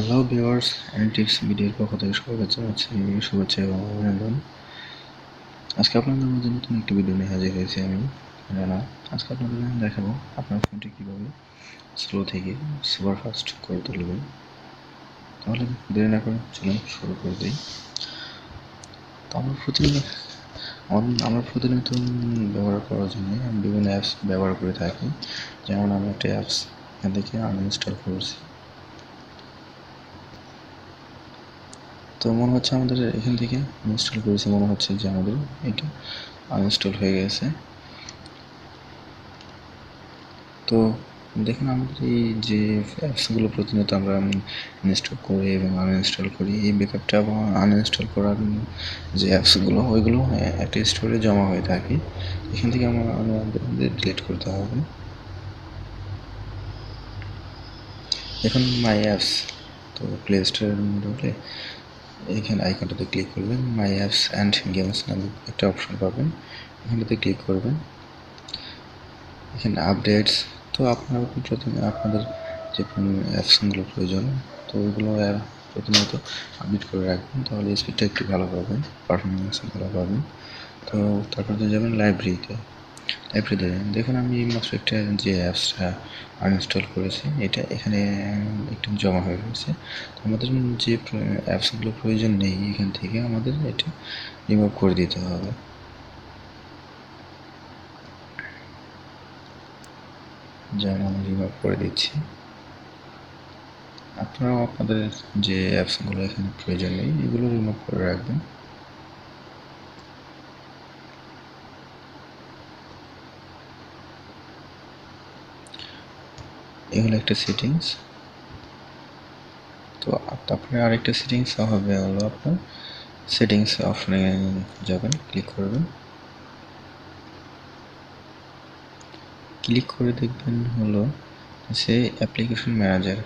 Hello viewers, analytics ভিডিওর পক্ষ থেকে সবাইকে জানাচ্ছি শুভেচ্ছা এবং অভিনন্দন। আজকে আপনাদের মাঝে নতুন একটি ভিডিও নিয়ে হাজির হয়েছি আমি রানা। আজকে আপনাদের দেখাবো আপনার ফোনটি কীভাবে স্লো থেকে সুপার ফাস্ট করে তুলবেন। তাহলে দেরি না করে চলুন শুরু করে দিই। তো আমরা প্রতিনিয়ত ব্যবহার করার জন্য বিভিন্ন অ্যাপস ব্যবহার করে থাকি। যেমন আমি একটা অ্যাপস এখান থেকে আনইনস্টল করেছি। তো মনে হচ্ছে আমাদের এখান থেকে ইনস্টল করেছি, মনে হচ্ছে যে আমাদের এটা আনইনস্টল হয়ে গেছে। তো দেখুন, আমাদের এই যে অ্যাপসগুলো প্রতিনিয়ত আমরা ইনস্টল করি এবং আনইনস্টল করি, এই ব্যাকআপটা এবং আনইনস্টল করার যে অ্যাপসগুলো ওইগুলো একটা স্টোরে জমা হয়ে থাকে। এখান থেকে আমাদের ডিলিট করতে হবে। এখন মাই অ্যাপস, তো প্লে স্টোরের মধ্যে এখানে আইকনটাতে ক্লিক করবেন, মাই অ্যাপস অ্যান্ড গেমস নামে একটা অপশন পাবেন, এখানটাতে ক্লিক করবেন। এখানে আপডেটস, তো আপনারা প্রথমে আপনাদের যে অ্যাপসগুলো প্রয়োজন তো ওইগুলো প্রথমত আপডেট করে রাখবেন, তাহলে স্পিডটা একটু ভালো পাবেন, পারফরমেন্স ভালো পাবেন। তো তারপর যাবেন লাইব্রেরিতে। দেখুন, আমি এইমাত্র একটা যে অ্যাপসটা আনইনস্টল করেছি এটা এখানে একটু জমা হয়ে গেছে। তো আমাদের যে অ্যাপসগুলো প্রয়োজন নেই এখান থেকে আমাদের এটা রিমুভ করে দিতে হবে। যেমন আমি রিমুভ করে দিচ্ছি। আপনারাও আপনাদের যে অ্যাপসগুলো এখানে প্রয়োজন নেই এগুলো রিমুভ করে রাখবেন। এগুলো একটা সেটিংস। তো তারপরে আরেকটা সেটিংস হবে হলো আপনার সেটিংস অপশনে যাবেন, ক্লিক করবেন। ক্লিক করে দেখবেন হলো সে অ্যাপ্লিকেশন ম্যানেজার।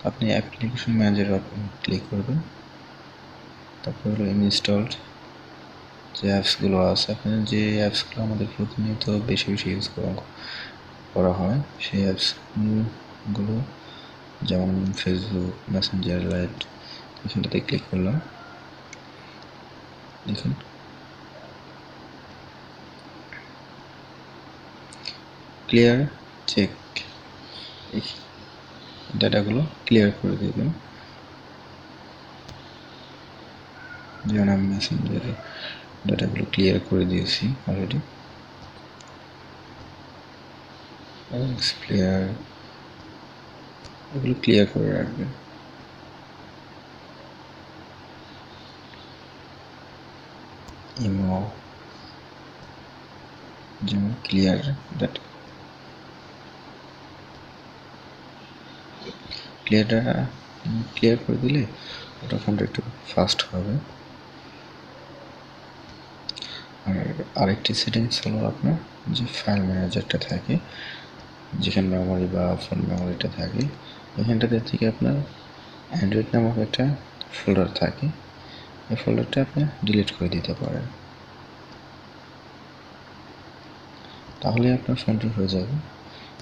আপনি অ্যাপ্লিকেশন ম্যানেজার ক্লিক করবেন। তারপর হলো ইনস্টলড যে অ্যাপসগুলো আছে, আপনার যে অ্যাপসগুলো আমাদের প্রতিনিয়ত বেশি ইউজ করা হয় সেই অ্যাপসগুলো, যেমন ফেসবুক, মেসেঞ্জার, লাইট, এখানটাতে ক্লিক করলাম। দেখুন ক্লিয়ার চেক, এই ডাটাগুলো ক্লিয়ার করে দেবেন। যেমন আমি মেসেঞ্জারের ডাটাগুলো ক্লিয়ার করে দিয়েছি অলরেডি। ক্লিয়ার, এগুলো ক্লিয়ার করে রাখবেন। ইমো, যেমন ক্লিয়ার ডাটা, ক্লিয়ার করে দিলে ওটা ফোনটা একটু ফাস্ট হবে। আর আরেকটি সেটিংস হলো আপনার যে ফাইল ম্যানেজারটা থাকে, যেখানে মেমোরি বা ফোন মেমোরিটা থাকে, এখানটাতে থেকে আপনার অ্যান্ড্রয়েড নামক একটা ফোল্ডার থাকে, এই ফোল্ডারটা আপনি ডিলিট করে দিতে পারেন। তাহলে আপনার ফোনটি হয়ে যাবে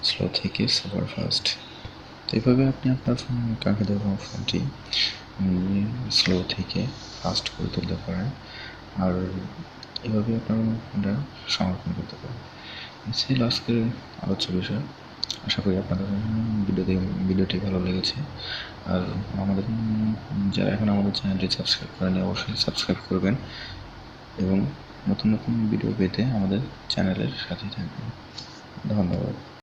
স্লো থেকে সুপার ফাস্ট। তো এইভাবে আপনি আপনার কাঙ্ক্ষিত ফোনটি স্লো থেকে ফাস্ট করে তুলতে পারেন, আর এভাবে আপনার ফোনটা সংরক্ষণ করতে পারেন। ছিল আজকের আলোচ্য বিষয়। আশা করি আপনাদের ভিডিওটি ভালো লেগেছে। আর আমাদের যারা এখন আমাদের চ্যানেলটি সাবস্ক্রাইব করেনি অবশ্যই সাবস্ক্রাইব করবেন এবং নতুন নতুন ভিডিও পেতে আমাদের চ্যানেলের সাথে থাকবেন। ধন্যবাদ।